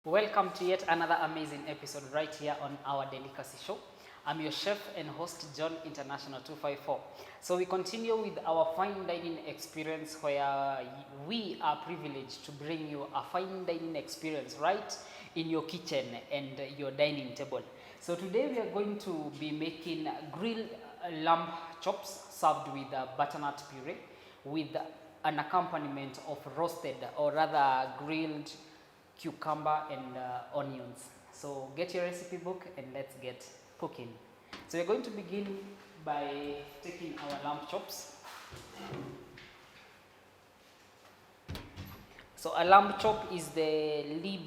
Welcome to yet another amazing episode right here on our Delicacy Show. I'm your chef and host, John International 254. So we continue with our fine dining experience where we are privileged to bring you a fine dining experience right in your kitchen and your dining table. So today we are going to be making grilled lamb chops served with butternut puree with an accompaniment of roasted or rather grilled cucumber and onions. So get your recipe book and let's get cooking. So we're going to begin by taking our lamb chops. So a lamb chop is the lip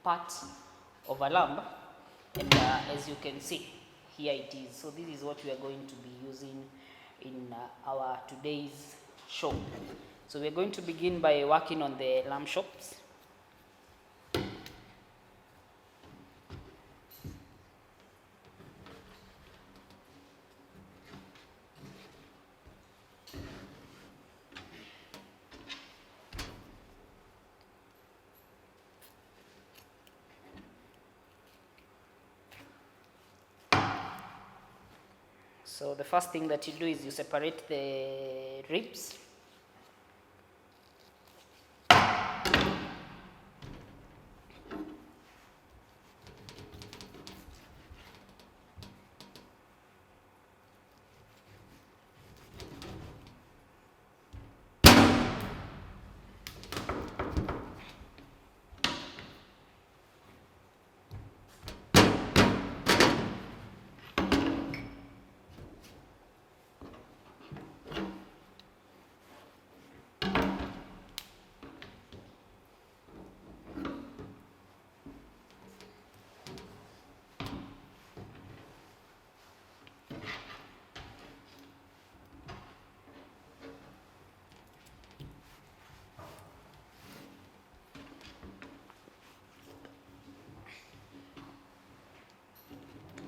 part of a lamb, and as you can see, here it is. So this is what we are going to be using in our today's show. So we're going to begin by working on the lamb chops. So the first thing that you do is you separate the ribs.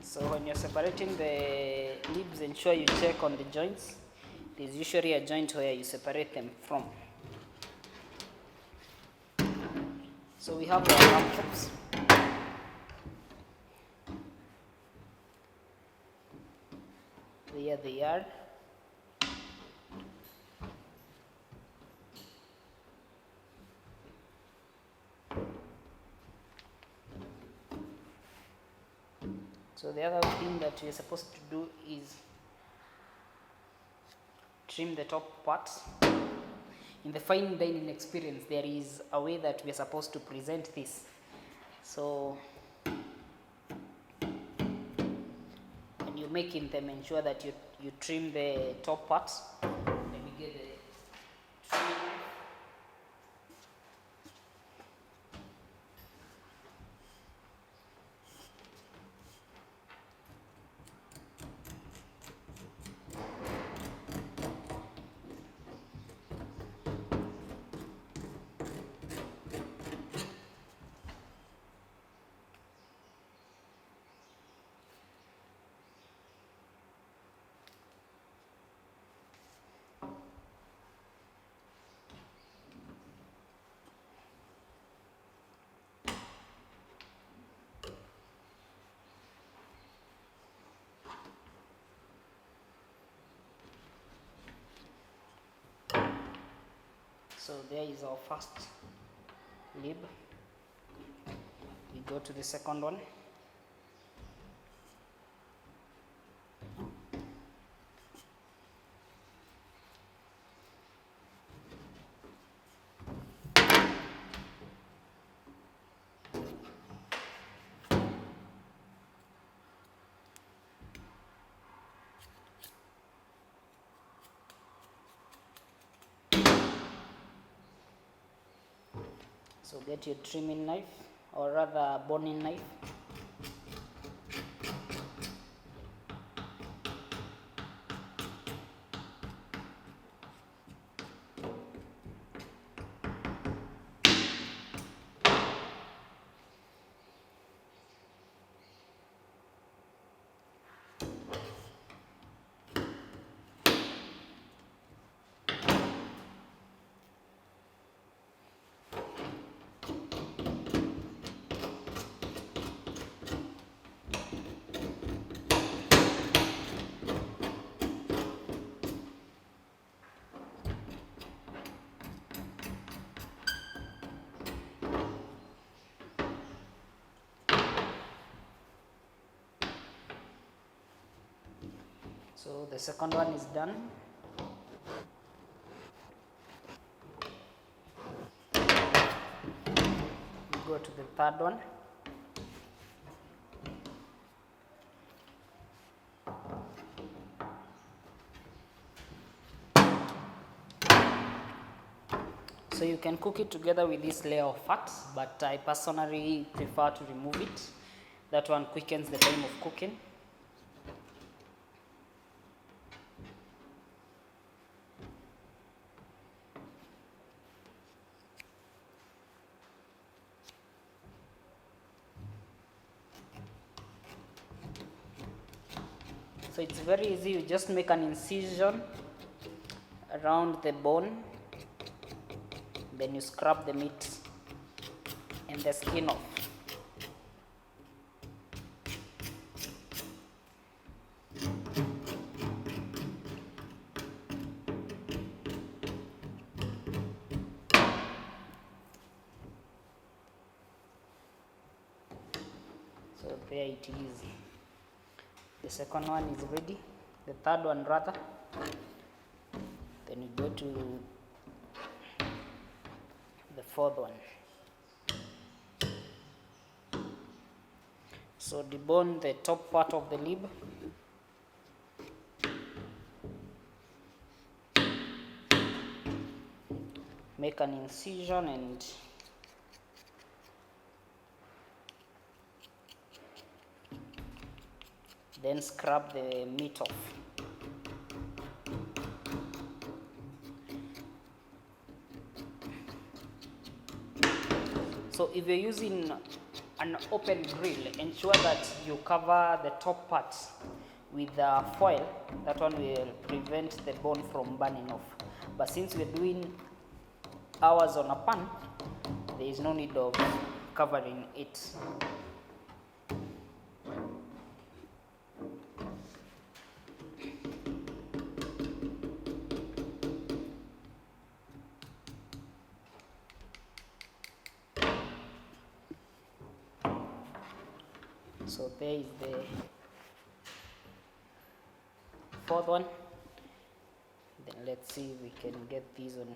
So when you're separating the ribs, ensure you check on the joints. There's usually a joint where you separate them from. So we have our lamb chops. There they are. So the other thing that we're supposed to do is trim the top parts. In the fine dining experience, there is a way that we're supposed to present this. So when you're making them, ensure that you trim the top parts. Let me get the trimming knife. So there is our first lid. We go to the second one. So get your trimming knife, or rather boning knife. So the second one is done. We go to the third one. So you can cook it together with this layer of fat, but I personally prefer to remove it. That one quickens the time of cooking. So it's very easy, you just make an incision around the bone, then you scrub the meat and the skin off. So there it is. The second one is ready, the third one rather. Then you go to the fourth one. So debone the top part of the lip. Make an incision and then scrub the meat off. So if you're using an open grill, ensure that you cover the top part with foil. That one will prevent the bone from burning off. But since we're doing ours on a pan, there is no need of covering it. So there is the fourth one. Then let's see if we can get these on.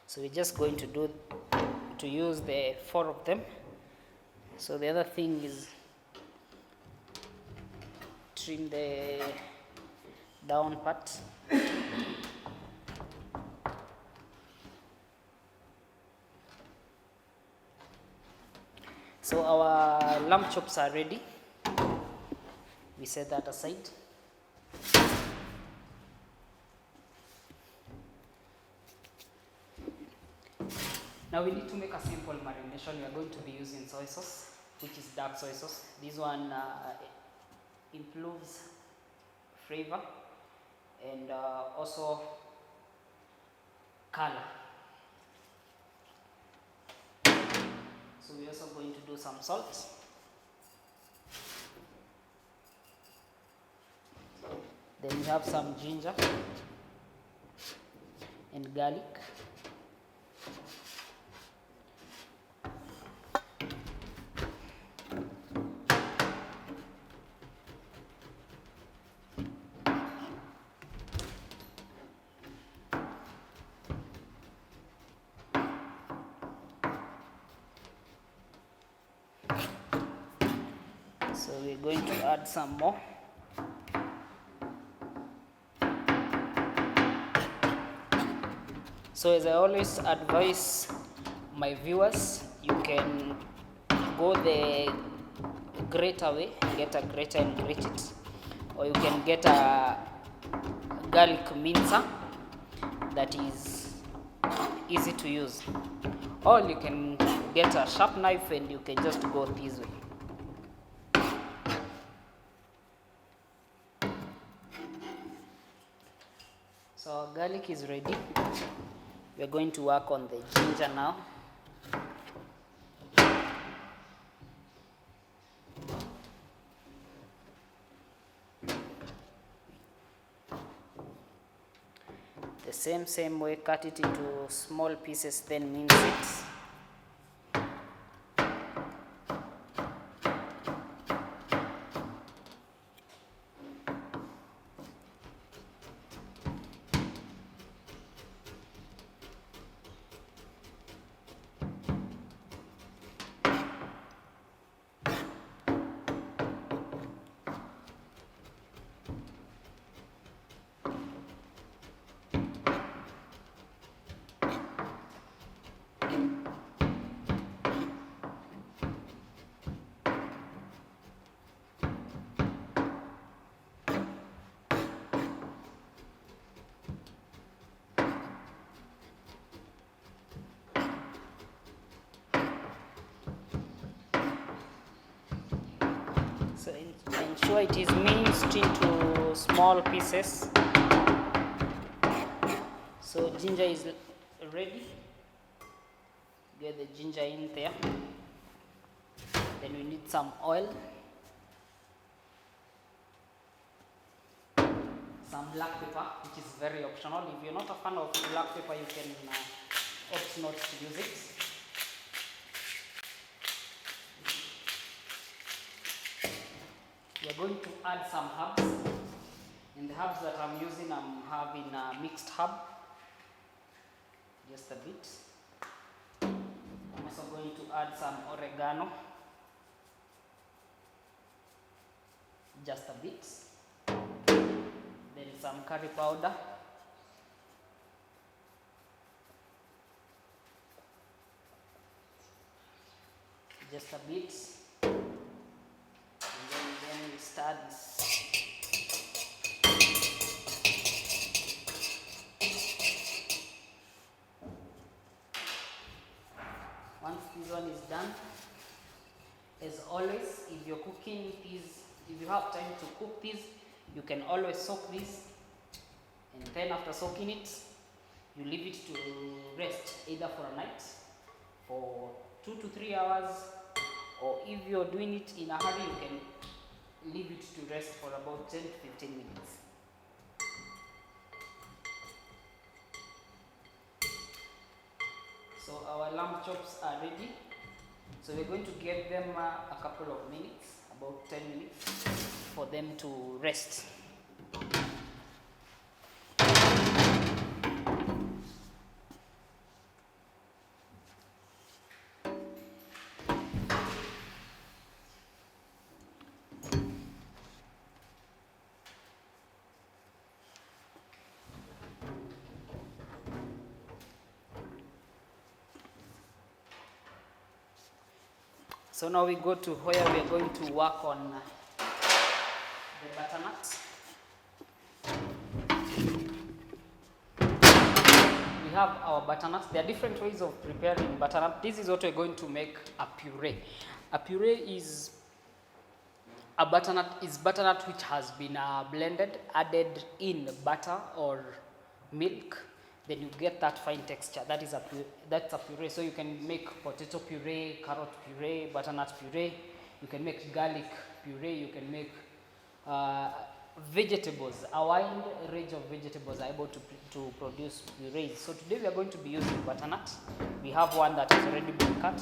So we're just going to use the 4 of them. So the other thing is trim the down part. So our lamb chops are ready. We set that aside. Now we need to make a simple marination. We are going to be using soy sauce, which is dark soy sauce. This one improves flavor and also color. So we're also going to do some salt. Then we have some ginger and garlic. So we're going to add some more. So as I always advise my viewers, you can go the grater way, get a grater and grate it, or you can get a garlic mincer that is easy to use, or you can get a sharp knife and you can just go this way. So our garlic is ready. We're going to work on the ginger now. The same way, cut it into small pieces, then mince it. So ensure it is minced into small pieces. So ginger is ready. Get the ginger in there. Then we need some oil, some black pepper, which is very optional. If you're not a fan of black pepper, you can opt not to use it. We're going to add some herbs. In the herbs that I'm using, I'm having a mixed herb, just a bit. I'm also going to add some oregano, just a bit. Then some curry powder. Just a bit. And then we start this. Once this one is done, as always, if you're cooking these, if you have time to cook these, you can always soak this, and then after soaking it, you leave it to rest either for a night, for 2 to 3 hours, or if you're doing it in a hurry, you can leave it to rest for about 10 to 15 minutes. So our lamb chops are ready. So we're going to give them a couple of minutes, about 10 minutes, for them to rest. So now we go to where we are going to work on the butternut. We have our butternut. There are different ways of preparing butternut. This is what we're going to make a puree. A puree is a butternut which has been blended, added in butter or milk. Then you get that fine texture. That's a puree. So you can make potato puree, carrot puree, butternut puree. You can make garlic puree. You can make vegetables. A wide range of vegetables are able to produce purees. So today we are going to be using butternut. We have one that has already been cut.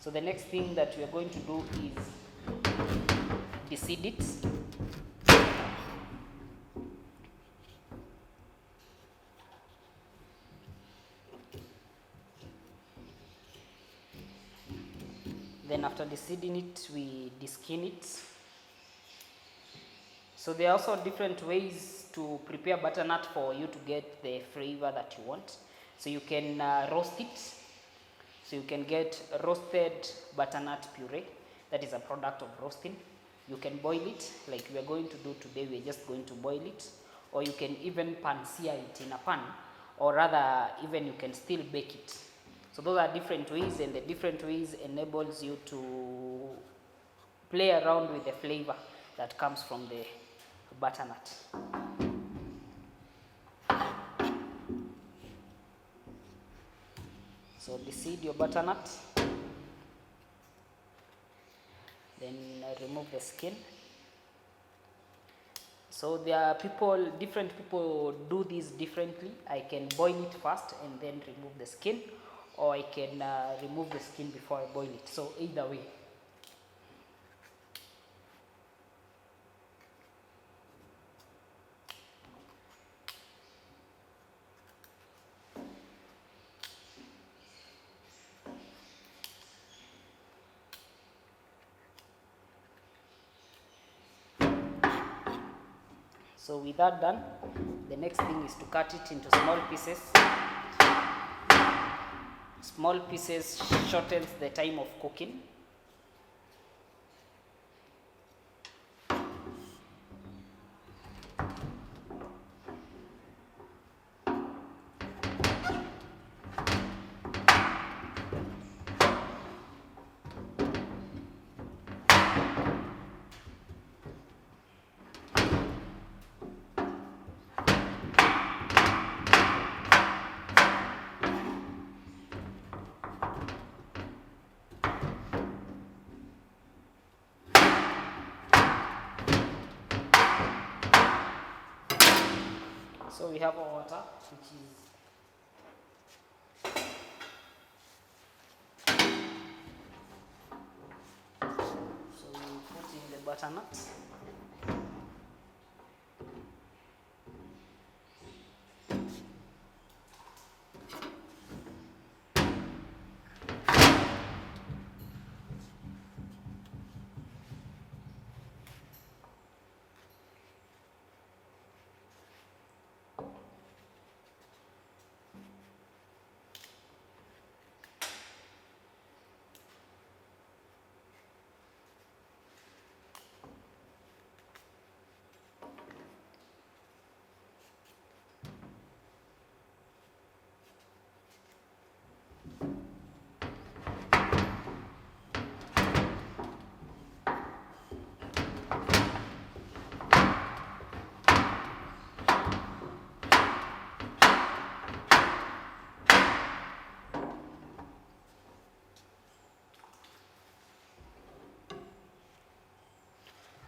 So the next thing that we are going to do is deseed it. Then after deseeding it, we deskin it. So there are also different ways to prepare butternut for you to get the flavor that you want. So you can roast it. So you can get roasted butternut puree. That is a product of roasting. You can boil it like we are going to do today. We are just going to boil it. Or you can even pan-sear it in a pan. Or rather, even you can still bake it. So those are different ways, and the different ways enables you to play around with the flavor that comes from the butternut. So deseed your butternut, then remove the skin. So there are different people do this differently. I can boil it first and then remove the skin, or I can remove the skin before I boil it. So either way. So with that done, the next thing is to cut it into small pieces. Small pieces shortens the time of cooking. So we have our water, which is so we put in the butternut.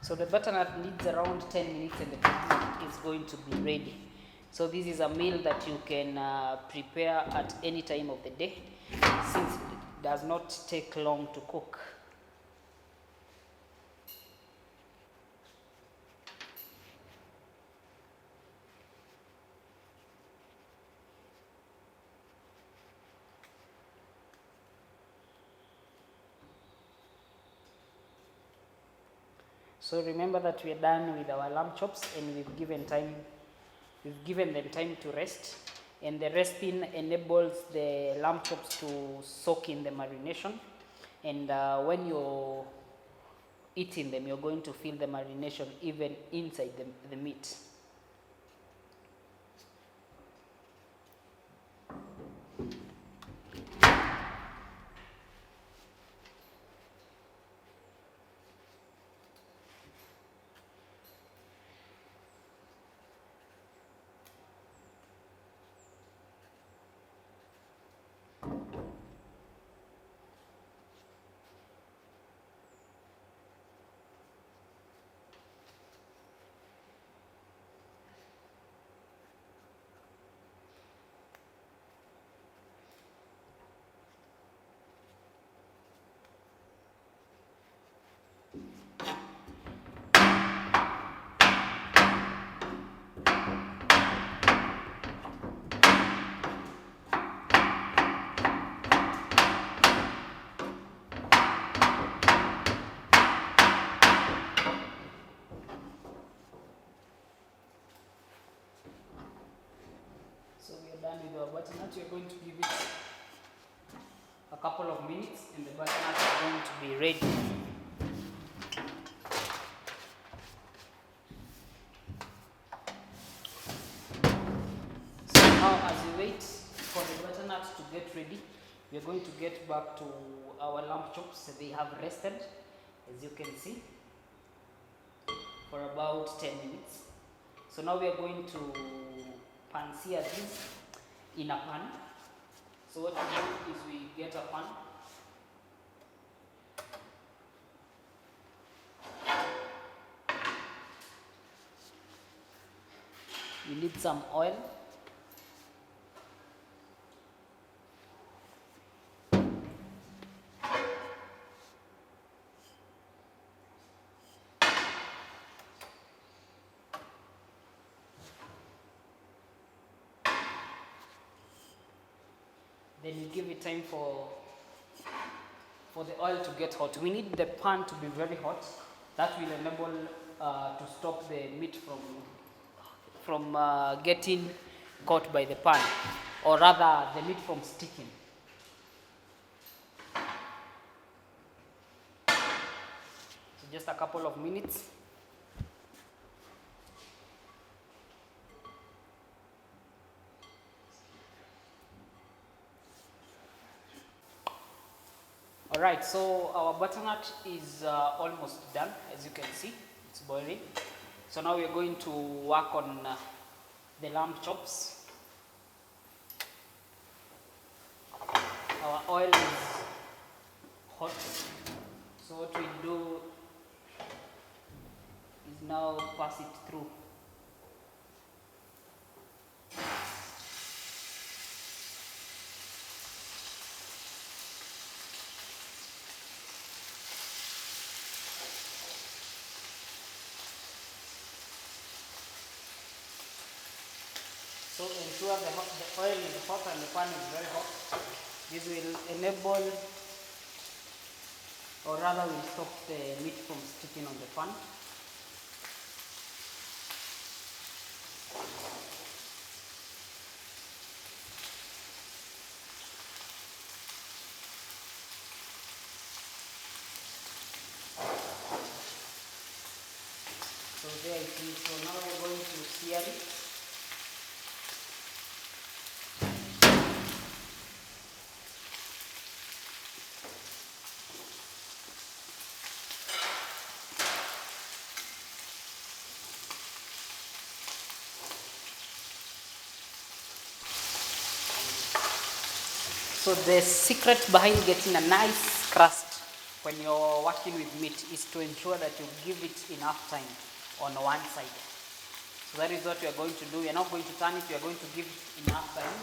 So the butternut needs around 10 minutes and the butternut is going to be ready. So this is a meal that you can prepare at any time of the day, since it does not take long to cook. So remember that we are done with our lamb chops and we've given them time to rest, and the resting enables the lamb chops to soak in the marination, and when you're eating them, you're going to feel the marination even inside the meat. So we are done with our butternut. We are going to give it a couple of minutes and the butternut is going to be ready. So now as we wait for the butternut to get ready, we are going to get back to our lamb chops. They have rested, as you can see, for about 10 minutes. So now we are going to pan-sear this in a pan. So what we do is we get a pan, You need some oil. Then you give it time for the oil to get hot. We need the pan to be very hot. That will enable to stop the meat from getting caught by the pan, or rather the meat from sticking. So just a couple of minutes. Alright, so our butternut is almost done. As you can see, it's boiling. So now we are going to work on the lamb chops. Our oil is hot. So what we do is now pass it through. So ensure the oil is hot and the pan is very hot. This will enable, or rather will stop the meat from sticking on the pan. So there it is. So now we're going to sear it. So the secret behind getting a nice crust when you're working with meat is to ensure that you give it enough time on one side. So that is what we are going to do. We are not going to turn it, we are going to give it enough time.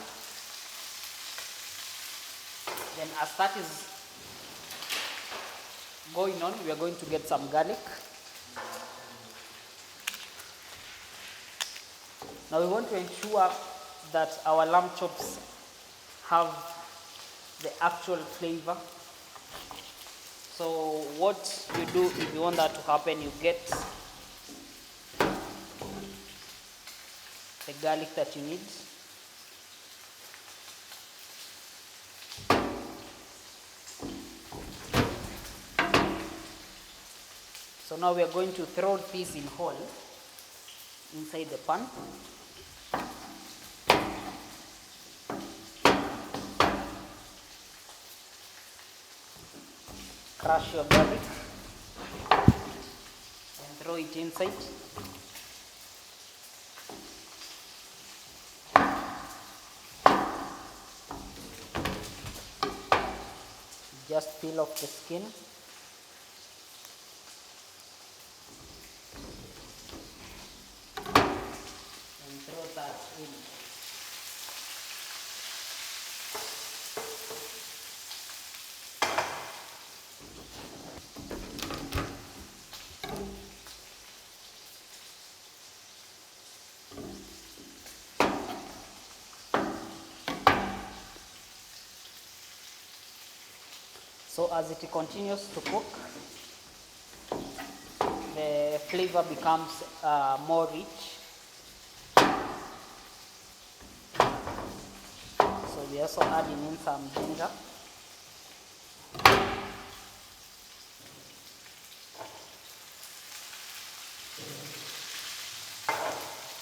Then as that is going on, we are going to get some garlic. Now we want to ensure that our lamb chops have the actual flavor. So what you do if you want that to happen, you get the garlic that you need. So now we are going to throw this in whole inside the pan. Crush your garlic and throw it inside. Just peel off the skin. And throw that in. So as it continues to cook, the flavor becomes more rich. So we also adding in some ginger.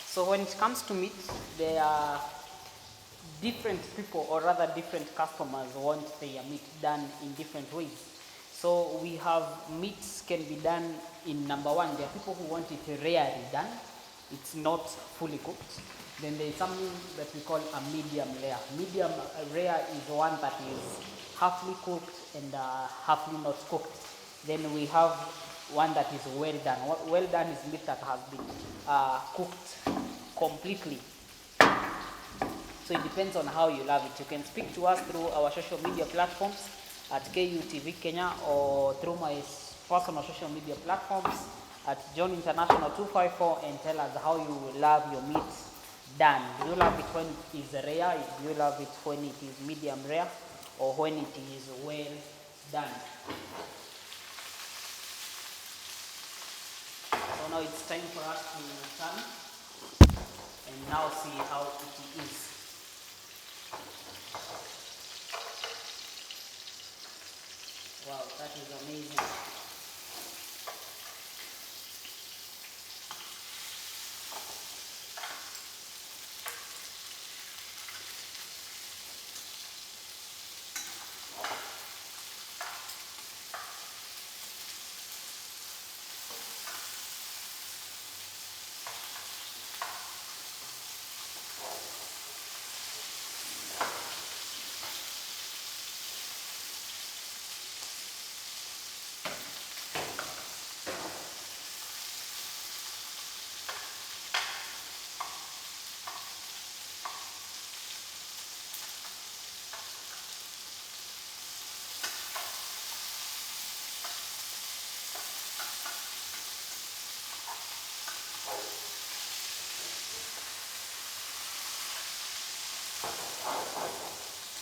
So when it comes to meat, there are different people, or rather different customers, want their meat done in different ways. So we have meats can be done in number one. There are people who want it rarely done. It's not fully cooked. Then there is something that we call a medium rare. Medium rare is one that is halfly cooked and halfly not cooked. Then we have one that is well done. Well done is meat that has been cooked completely. So it depends on how you love it. You can speak to us through our social media platforms at KUTV Kenya, or through my personal social media platforms at John International 254, and tell us how you love your meat done. Do you love it when it is rare? Do you love it when it is medium rare, or when it is well done? So now it's time for us to turn and now see how it is. Wow, that is amazing.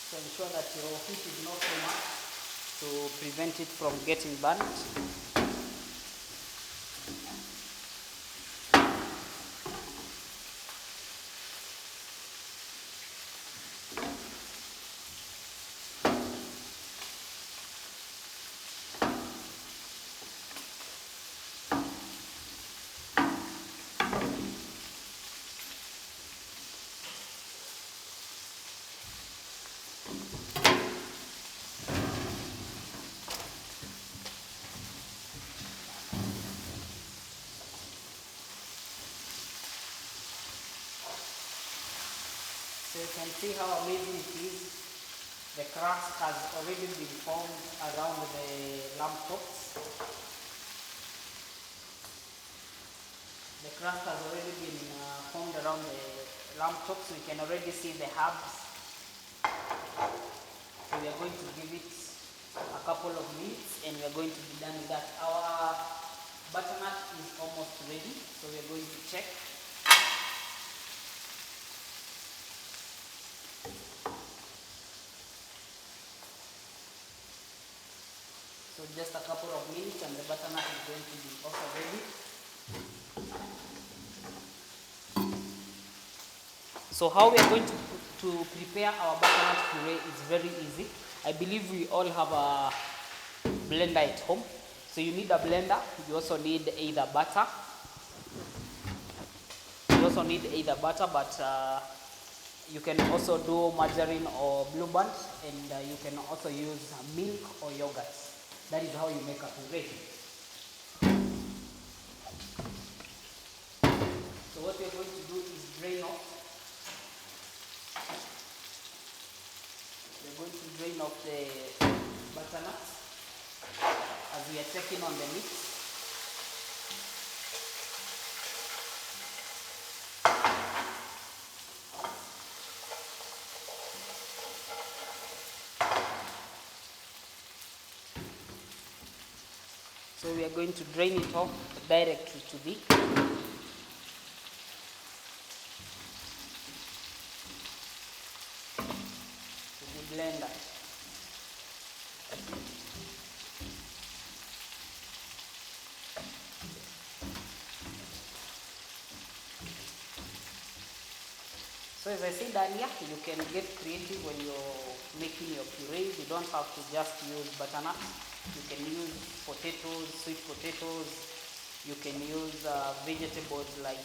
So ensure that your heat is not too much to prevent it from getting burnt. So you can see how amazing it is. The crust has already been formed around the lamb chops. The crust has already been formed around the lamb chops. We can already see the herbs. So we are going to give it a couple of minutes and we are going to be done with that. Our butternut is almost ready, so we are going to check. So just a couple of minutes and the butternut is going to be also ready. So how we are going to prepare our butternut puree is very easy. I believe we all have a blender at home. So you need a blender. You also need either butter. But you can also do margarine or Blue Band, and you can also use milk or yogurt. That is how you make a puree. So what we are going to do is drain off. We are going to drain off the butternut as we are checking on the mix. So we are going to drain it off directly to the blender. So as I said earlier, you can get creative when you're making your purees. You don't have to just use butternut. You can use potatoes, sweet potatoes. You can use vegetables like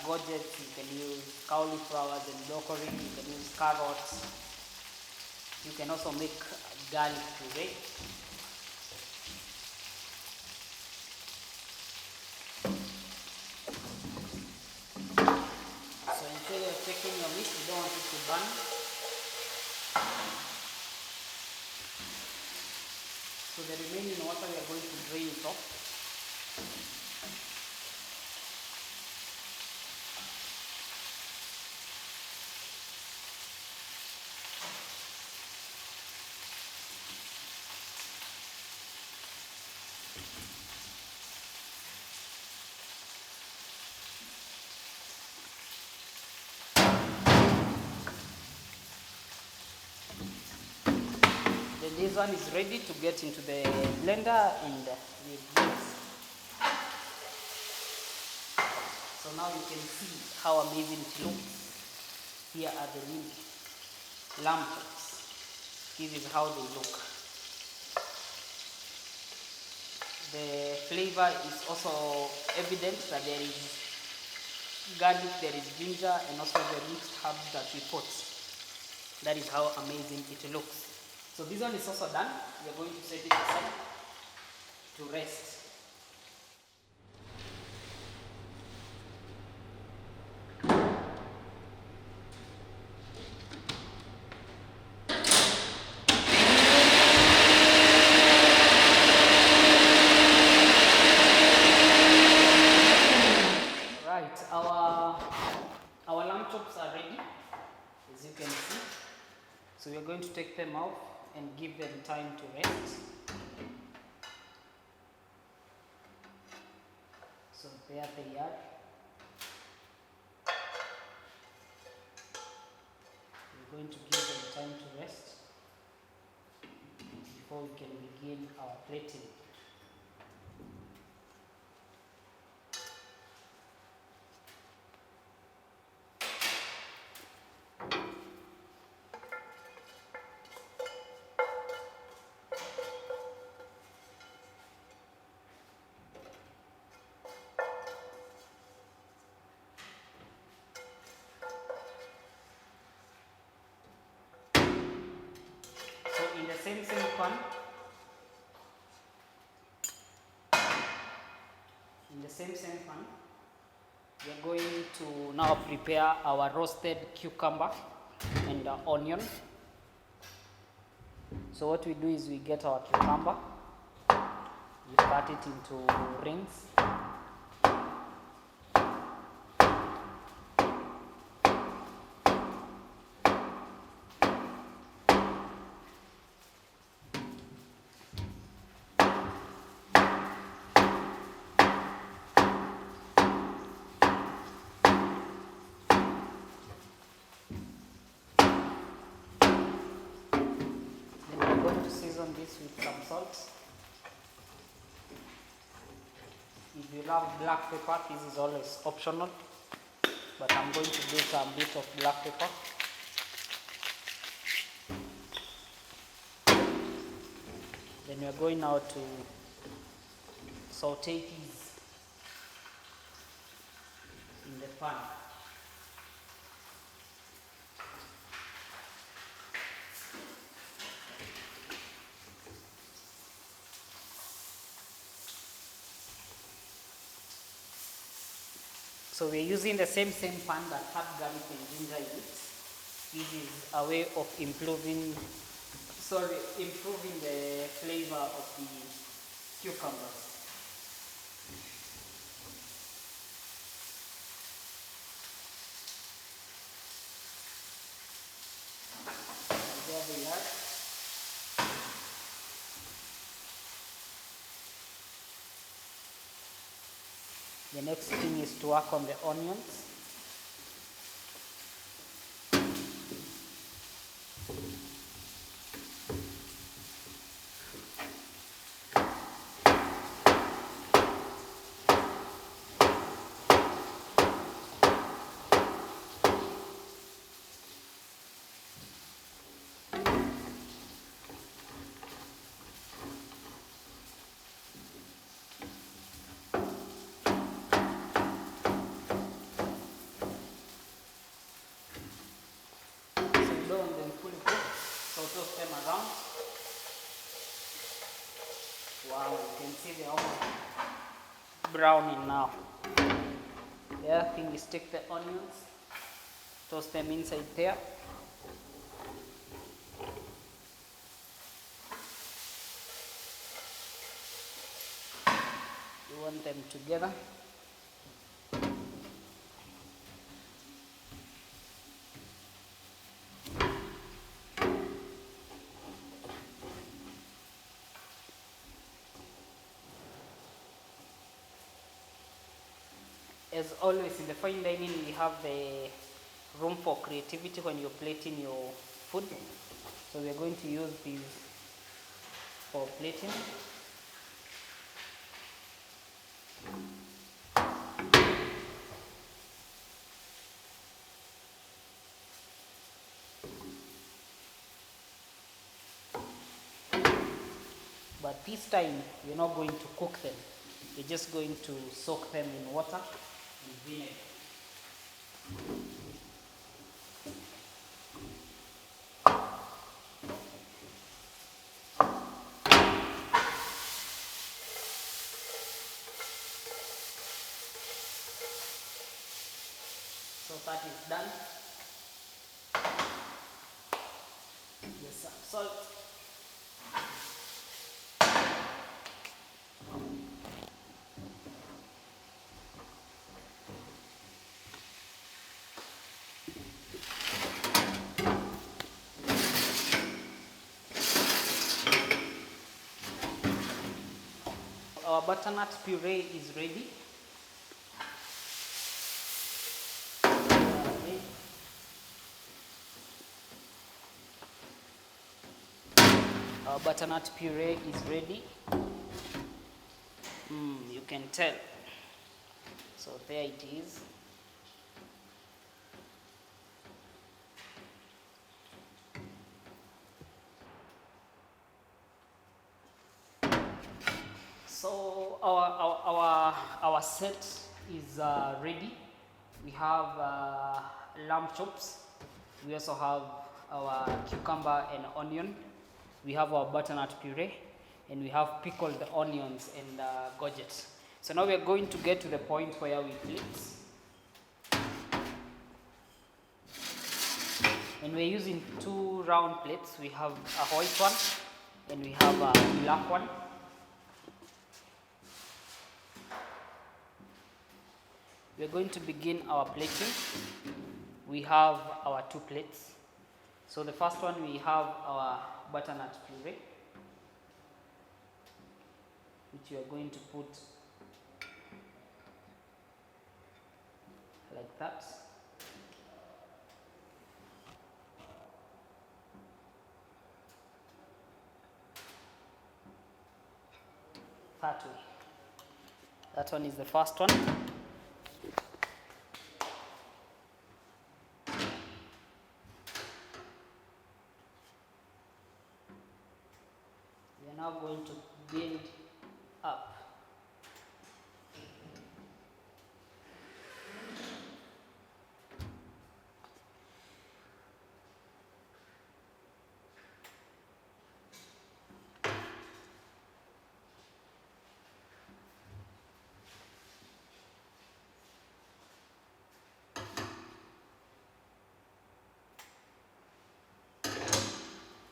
gourgets. You can use cauliflowers and broccoli. You can use carrots. You can also make garlic puree. So ensure you're checking your meat. You don't want it to burn. So the remaining water we are going to drain it off. this one is ready to get into the blender and we blend. So now you can see how amazing it looks. Here are the new lamb chops. This is how they look. The flavor is also evident that there is garlic, there is ginger, and also the mixed herbs that we put. That is how amazing it looks. So this one is also done. We are going to set it aside to rest. Our lamb chops are ready, as you can see. So we are going to take them off and give them time to rest. So there they are. We're going to give them time to rest before we can begin our plating. In the same pan, we are going to now prepare our roasted cucumber and onion. So what we do is we get our cucumber, we cut it into rings. Season this with some salt. If you love black pepper, this is always optional, but I'm going to do some bit of black pepper. Then we are going now to saute these in the pan. So we're using the same pan that had garlic and ginger in it. This is a way of improving the flavor of the cucumbers. And there they are. The next thing is to work on the onions. So toast them around. Wow, you can see they're almost browning now. The other thing is take the onions, toast them inside there. You want them together. As always in the fine dining, we have the room for creativity when you're plating your food. So we're going to use these for plating. But this time, you're not going to cook them. You're just going to soak them in water and vinegar. So that is done. Yes, some salt. Our butternut puree is ready. Our butternut puree is ready. You can tell. So there it is. So our set is ready. We have lamb chops. We also have our cucumber and onion. We have our butternut puree, and we have pickled onions and gourget. So now we are going to get to the point where we plate. And we're using 2 round plates. We have a white one and we have a black one. We're going to begin our plating. We have our 2 plates. So the first one, we have our butternut puree, which we are going to put like that. That way. That one is the first one. We are now going to build up.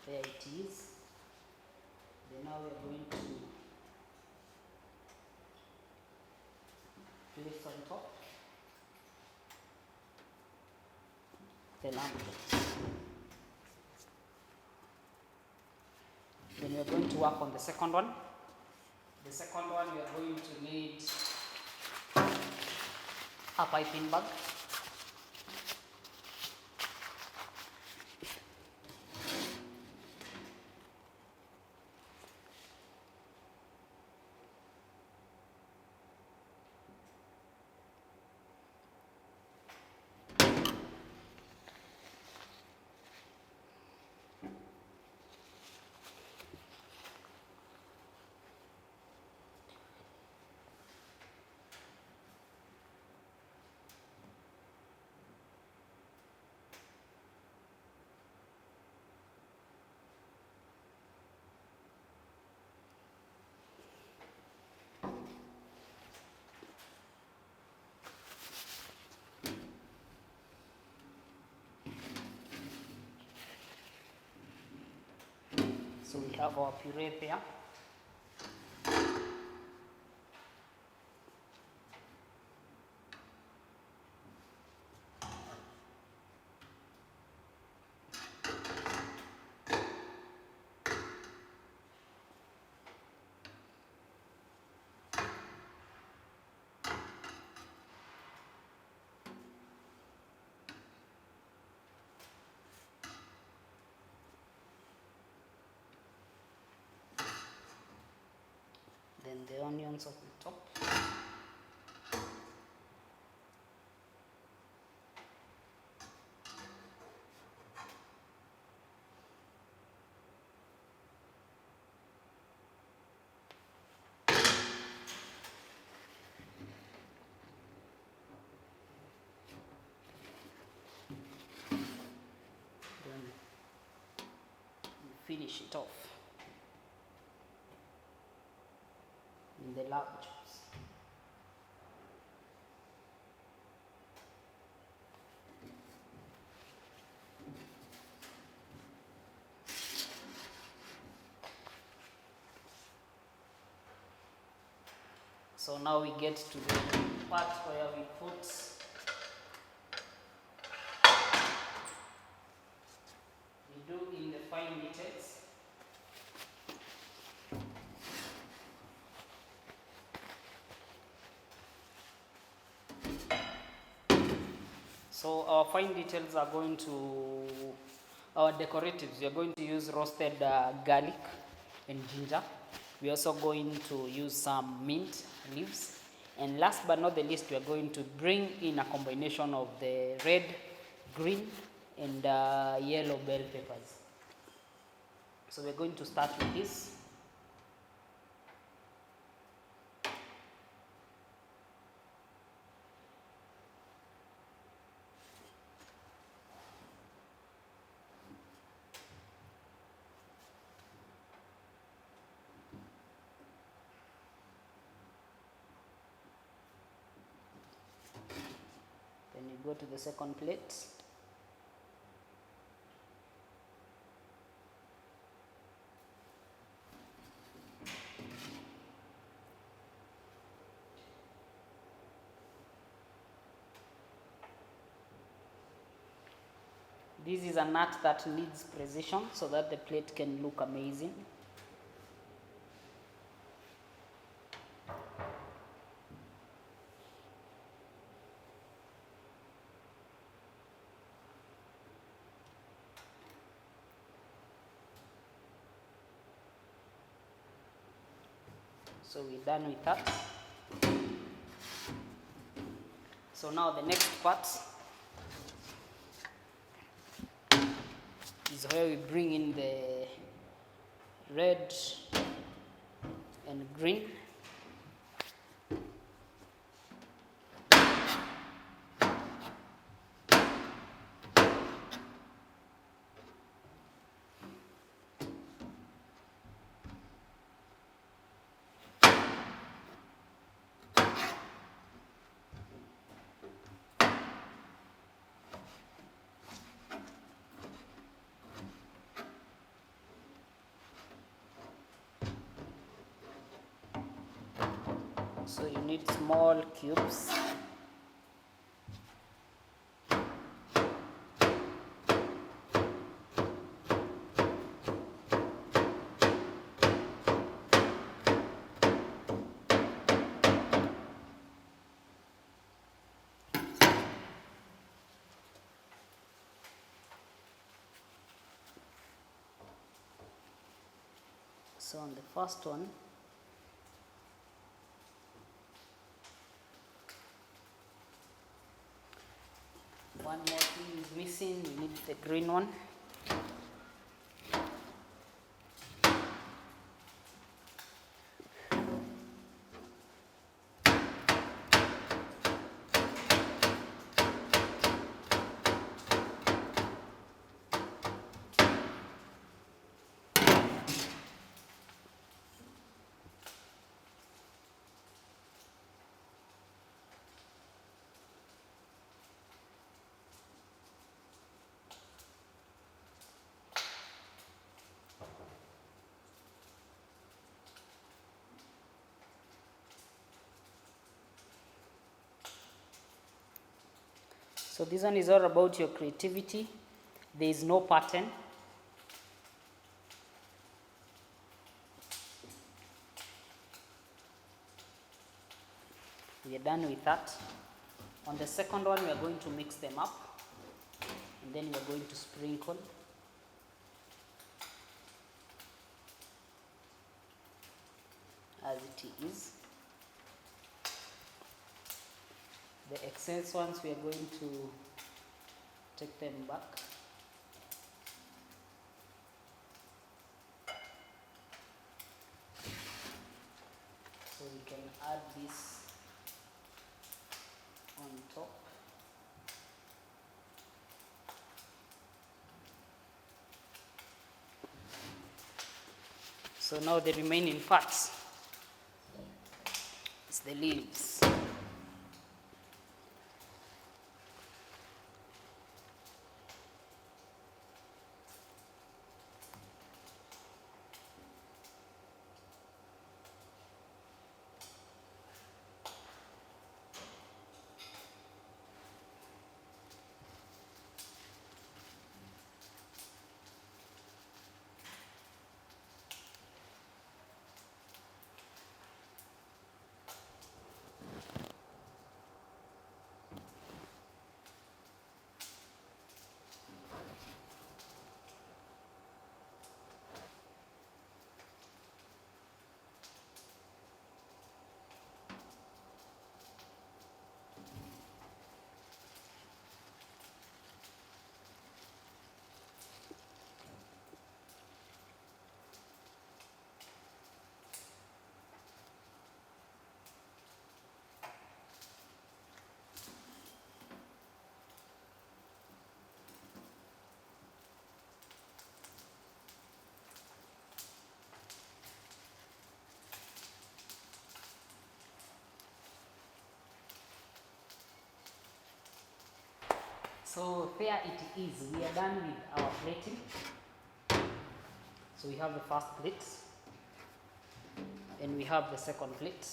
There it is. Then now we are going to place on top the lamb chops. Then we are going to work on the second one. The second one, we are going to need a piping bag. So we have our puree there. then the onions on the top. Then you finish it off in the lamb chops. So now we get to the part where we put in the fine details. So our fine details are going to, our decoratives, we are going to use roasted garlic and ginger. We are also going to use some mint leaves. And last but not the least, we are going to bring in a combination of the red, green, and yellow bell peppers. So we're going to start with this. Then you go to the second plate. This is a nut that needs precision so that the plate can look amazing. So we're done with that. So now the next part is where we bring in the red and green. So you need small cubes. So on the first one, one more thing is missing. We need the green one. So this one is all about your creativity. There is no pattern. We are done with that. On the second one, we are going to mix them up, and then we are going to sprinkle. as it is. The excess ones, we are going to take them back. So we can add this on top. So now the remaining parts is the leaves. So there it is. We are done with our plating. So we have the first plate and we have the second plate.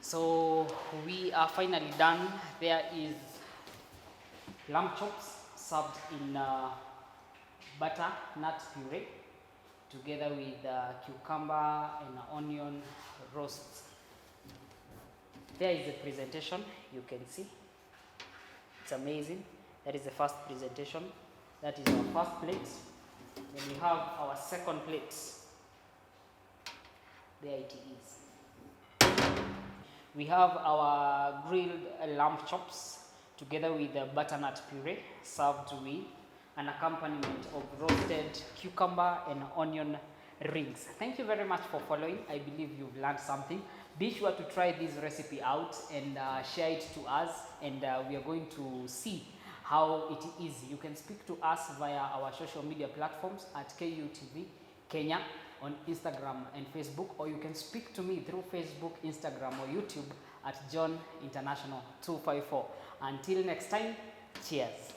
So we are finally done. There is lamb chops served in butternut puree together with cucumber and onion roasts. There is the presentation, you can see. It's amazing. That is the first presentation. That is our first plate. Then we have our second plate. There it is. We have our grilled lamb chops together with the butternut puree served with an accompaniment of roasted cucumber and onion rings. Thank you very much for following. I believe you've learned something. Be sure to try this recipe out and share it to us, and we are going to see how it is. You can speak to us via our social media platforms at KUTV Kenya on Instagram and Facebook, or you can speak to me through Facebook, Instagram, or YouTube at John International 254. Until next time, cheers.